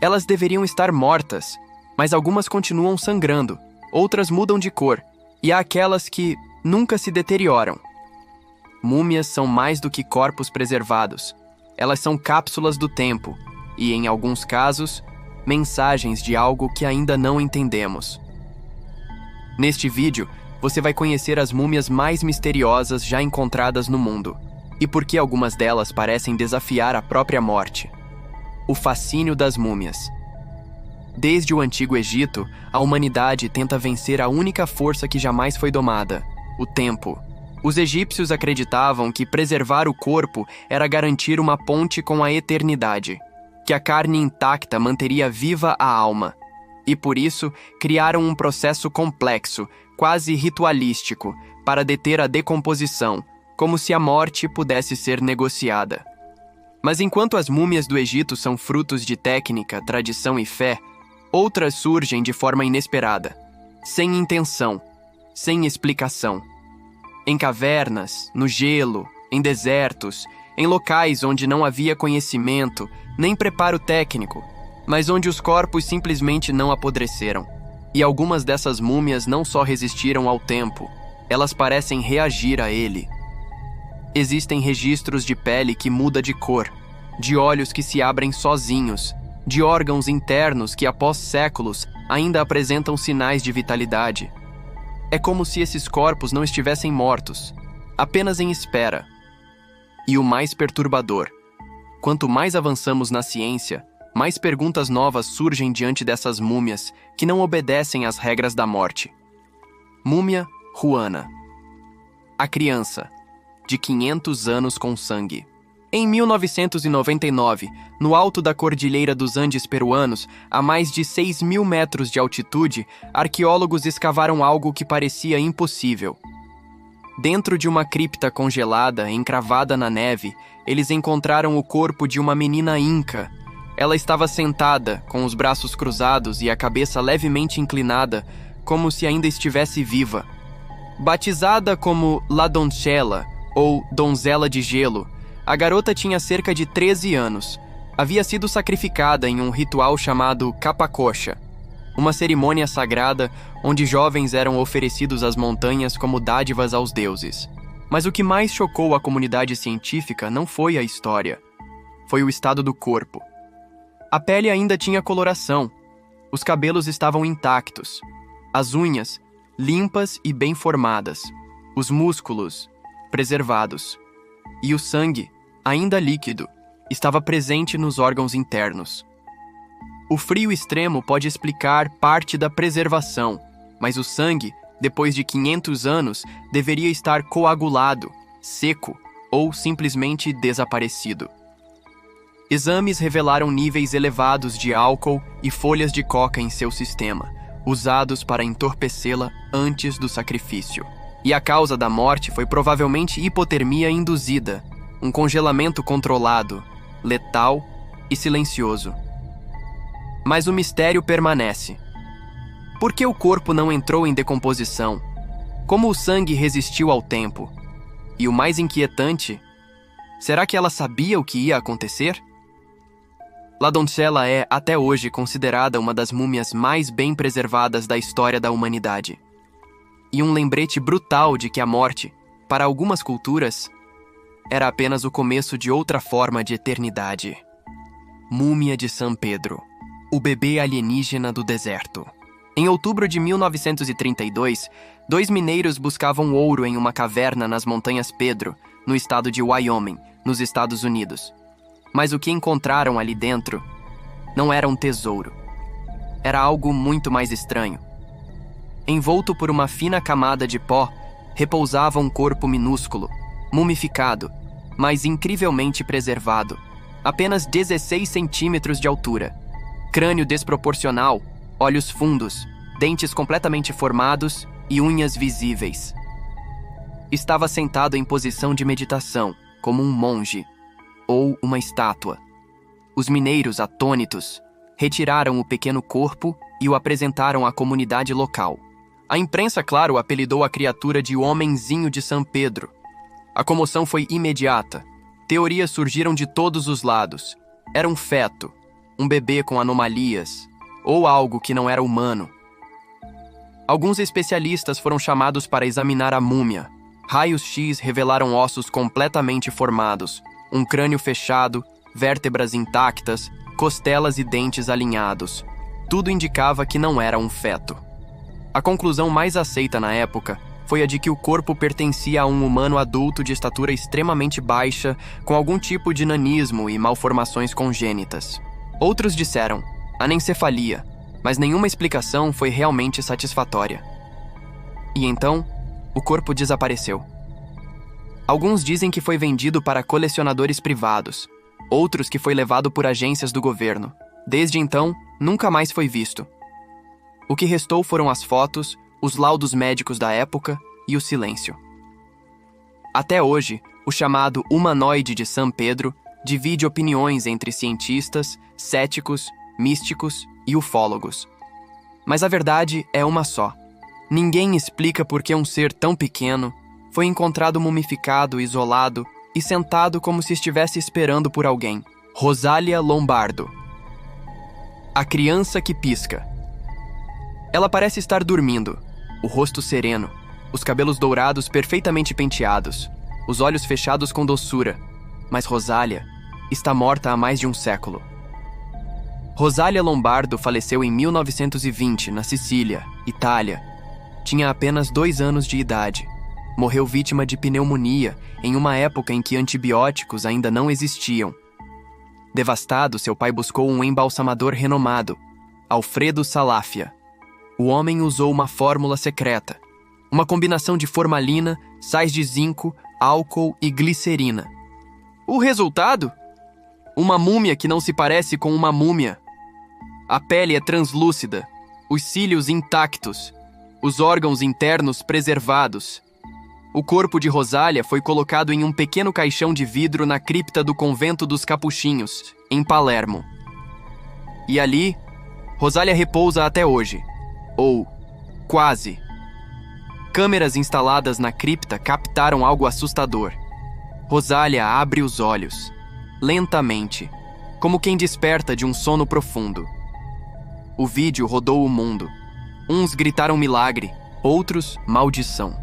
Elas deveriam estar mortas, mas algumas continuam sangrando, outras mudam de cor, e há aquelas que nunca se deterioram. Múmias são mais do que corpos preservados. Elas são cápsulas do tempo e, em alguns casos, mensagens de algo que ainda não entendemos. Neste vídeo, você vai conhecer as múmias mais misteriosas já encontradas no mundo e por que algumas delas parecem desafiar a própria morte. O fascínio das múmias. Desde o Antigo Egito, a humanidade tenta vencer a única força que jamais foi domada: o tempo. Os egípcios acreditavam que preservar o corpo era garantir uma ponte com a eternidade, que a carne intacta manteria viva a alma. E por isso, criaram um processo complexo, quase ritualístico, para deter a decomposição, como se a morte pudesse ser negociada. Mas enquanto as múmias do Egito são frutos de técnica, tradição e fé, outras surgem de forma inesperada, sem intenção, sem explicação. Em cavernas, no gelo, em desertos, em locais onde não havia conhecimento, nem preparo técnico, mas onde os corpos simplesmente não apodreceram. E algumas dessas múmias não só resistiram ao tempo, elas parecem reagir a ele. Existem registros de pele que muda de cor, de olhos que se abrem sozinhos, de órgãos internos que, após séculos, ainda apresentam sinais de vitalidade. É como se esses corpos não estivessem mortos, apenas em espera. E o mais perturbador: quanto mais avançamos na ciência, mais perguntas novas surgem diante dessas múmias que não obedecem às regras da morte. Múmia Juana. A criança, de 500 anos com sangue. Em 1999, no alto da Cordilheira dos Andes peruanos, a mais de 6.000 metros de altitude, arqueólogos escavaram algo que parecia impossível. Dentro de uma cripta congelada, encravada na neve, eles encontraram o corpo de uma menina inca. Ela estava sentada, com os braços cruzados e a cabeça levemente inclinada, como se ainda estivesse viva. Batizada como La Doncella, ou Donzela de Gelo, a garota tinha cerca de 13 anos. Havia sido sacrificada em um ritual chamado Capacocha, uma cerimônia sagrada onde jovens eram oferecidos às montanhas como dádivas aos deuses. Mas o que mais chocou a comunidade científica não foi a história, foi o estado do corpo. A pele ainda tinha coloração, os cabelos estavam intactos, as unhas limpas e bem formadas, os músculos preservados, e o sangue, ainda líquido, estava presente nos órgãos internos. O frio extremo pode explicar parte da preservação, mas o sangue, depois de 500 anos, deveria estar coagulado, seco ou simplesmente desaparecido. Exames revelaram níveis elevados de álcool e folhas de coca em seu sistema, usados para entorpecê-la antes do sacrifício. E a causa da morte foi provavelmente hipotermia induzida, um congelamento controlado, letal e silencioso. Mas o mistério permanece. Por que o corpo não entrou em decomposição? Como o sangue resistiu ao tempo? E o mais inquietante, será que ela sabia o que ia acontecer? La Doncella é, até hoje, considerada uma das múmias mais bem preservadas da história da humanidade. E um lembrete brutal de que a morte, para algumas culturas, era apenas o começo de outra forma de eternidade. Múmia de San Pedro, o bebê alienígena do deserto. Em outubro de 1932, 2 mineiros buscavam ouro em uma caverna nas Montanhas Pedro, no estado de Wyoming, nos Estados Unidos. Mas o que encontraram ali dentro não era um tesouro. Era algo muito mais estranho. Envolto por uma fina camada de pó, repousava um corpo minúsculo, mumificado, mas incrivelmente preservado. Apenas 16 centímetros de altura. Crânio desproporcional, olhos fundos, dentes completamente formados e unhas visíveis. Estava sentado em posição de meditação, como um monge ou uma estátua. Os mineiros, atônitos, retiraram o pequeno corpo e o apresentaram à comunidade local. A imprensa, claro, apelidou a criatura de Homenzinho de San Pedro. A comoção foi imediata. Teorias surgiram de todos os lados. Era um feto. um bebê com anomalias, ou algo que não era humano. Alguns especialistas foram chamados para examinar a múmia. Raios-X revelaram ossos completamente formados, um crânio fechado, vértebras intactas, costelas e dentes alinhados. Tudo indicava que não era um feto. A conclusão mais aceita na época foi a de que o corpo pertencia a um humano adulto de estatura extremamente baixa, com algum tipo de nanismo e malformações congênitas. Outros disseram anencefalia, mas nenhuma explicação foi realmente satisfatória. E então, o corpo desapareceu. Alguns dizem que foi vendido para colecionadores privados, outros que foi levado por agências do governo. Desde então, nunca mais foi visto. O que restou foram as fotos, os laudos médicos da época e o silêncio. Até hoje, o chamado humanoide de San Pedro divide opiniões entre cientistas, céticos, místicos e ufólogos. Mas a verdade é uma só. Ninguém explica por que um ser tão pequeno foi encontrado mumificado, isolado e sentado como se estivesse esperando por alguém. Rosália Lombardo. A criança que pisca. Ela parece estar dormindo, o rosto sereno, os cabelos dourados perfeitamente penteados, os olhos fechados com doçura. Mas Rosália está morta há mais de um século. Rosália Lombardo faleceu em 1920, na Sicília, Itália. Tinha apenas 2 anos de idade. Morreu vítima de pneumonia em uma época em que antibióticos ainda não existiam. Devastado, seu pai buscou um embalsamador renomado, Alfredo Salafia. O homem usou uma fórmula secreta, uma combinação de formalina, sais de zinco, álcool e glicerina. O resultado? Uma múmia que não se parece com uma múmia. A pele é translúcida, os cílios intactos, os órgãos internos preservados. O corpo de Rosália foi colocado em um pequeno caixão de vidro na cripta do Convento dos Capuchinhos, em Palermo. E ali, Rosália repousa até hoje. Ou, quase. Câmeras instaladas na cripta captaram algo assustador. Rosália abre os olhos, lentamente, como quem desperta de um sono profundo. O vídeo rodou o mundo. Uns gritaram milagre, outros maldição.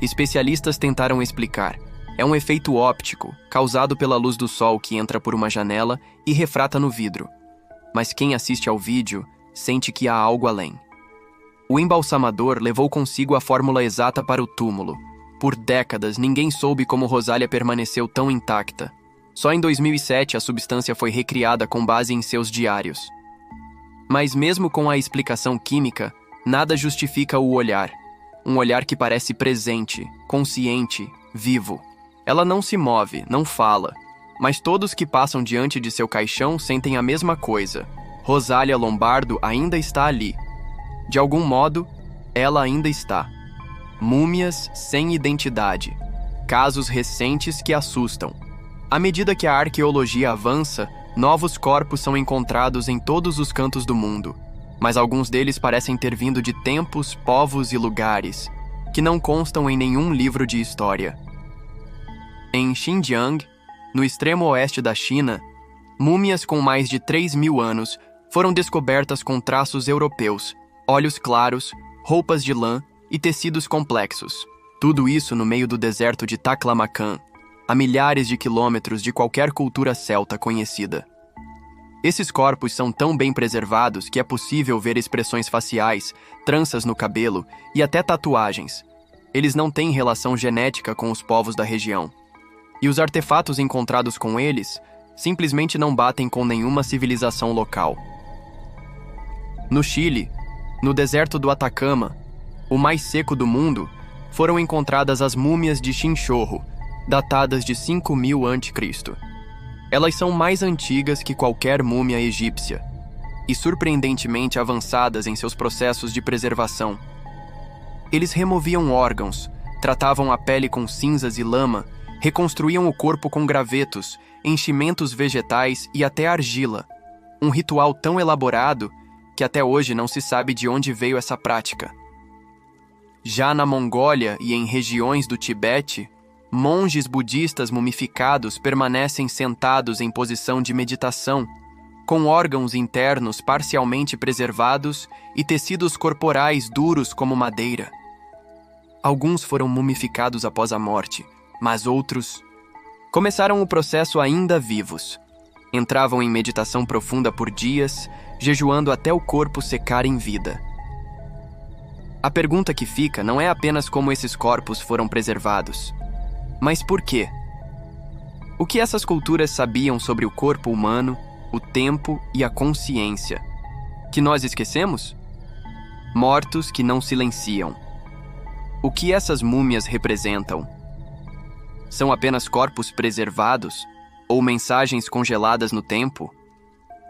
Especialistas tentaram explicar. É um efeito óptico, causado pela luz do sol que entra por uma janela e refrata no vidro. Mas quem assiste ao vídeo sente que há algo além. O embalsamador levou consigo a fórmula exata para o túmulo. Por décadas, ninguém soube como Rosália permaneceu tão intacta. Só em 2007 a substância foi recriada com base em seus diários. Mas mesmo com a explicação química, nada justifica o olhar. Um olhar que parece presente, consciente, vivo. Ela não se move, não fala. Mas todos que passam diante de seu caixão sentem a mesma coisa. Rosália Lombardo ainda está ali. De algum modo, ela ainda está. Múmias sem identidade. Casos recentes que assustam. À medida que a arqueologia avança, novos corpos são encontrados em todos os cantos do mundo. Mas alguns deles parecem ter vindo de tempos, povos e lugares que não constam em nenhum livro de história. Em Xinjiang, no extremo oeste da China, múmias com mais de 3.000 anos foram descobertas com traços europeus, olhos claros, roupas de lã e tecidos complexos. Tudo isso no meio do deserto de Taklamakan, a milhares de quilômetros de qualquer cultura celta conhecida. Esses corpos são tão bem preservados que é possível ver expressões faciais, tranças no cabelo e até tatuagens. Eles não têm relação genética com os povos da região. E os artefatos encontrados com eles simplesmente não batem com nenhuma civilização local. No Chile, no deserto do Atacama, o mais seco do mundo, foram encontradas as múmias de Chinchorro, datadas de 5.000 a.C. Elas são mais antigas que qualquer múmia egípcia e surpreendentemente avançadas em seus processos de preservação. Eles removiam órgãos, tratavam a pele com cinzas e lama, reconstruíam o corpo com gravetos, enchimentos vegetais e até argila. Um ritual tão elaborado que até hoje não se sabe de onde veio essa prática. Já na Mongólia e em regiões do Tibete, monges budistas mumificados permanecem sentados em posição de meditação, com órgãos internos parcialmente preservados e tecidos corporais duros como madeira. Alguns foram mumificados após a morte, mas outros começaram o processo ainda vivos. Entravam em meditação profunda por dias, jejuando até o corpo secar em vida. A pergunta que fica não é apenas como esses corpos foram preservados, mas por quê? O que essas culturas sabiam sobre o corpo humano, o tempo e a consciência? Que nós esquecemos? Mortos que não silenciam. O que essas múmias representam? São apenas corpos preservados ou mensagens congeladas no tempo?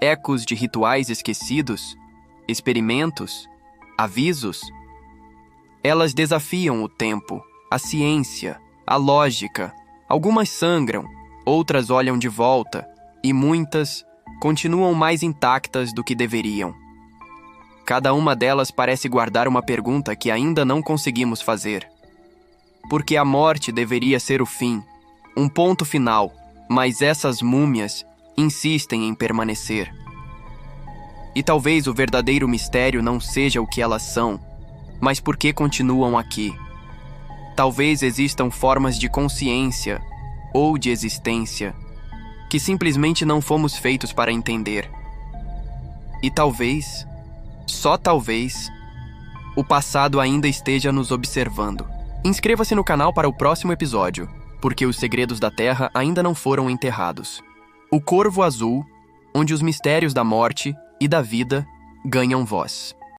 Ecos de rituais esquecidos? Experimentos? Avisos? Elas desafiam o tempo, a ciência, a lógica. Algumas sangram, outras olham de volta e muitas continuam mais intactas do que deveriam. Cada uma delas parece guardar uma pergunta que ainda não conseguimos fazer. Porque a morte deveria ser o fim, um ponto final, mas essas múmias insistem em permanecer. E talvez o verdadeiro mistério não seja o que elas são, mas por que continuam aqui. Talvez existam formas de consciência ou de existência que simplesmente não fomos feitos para entender. E talvez, só talvez, o passado ainda esteja nos observando. Inscreva-se no canal para o próximo episódio, porque os segredos da Terra ainda não foram enterrados. O Corvo Azul, onde os mistérios da morte e da vida ganham voz.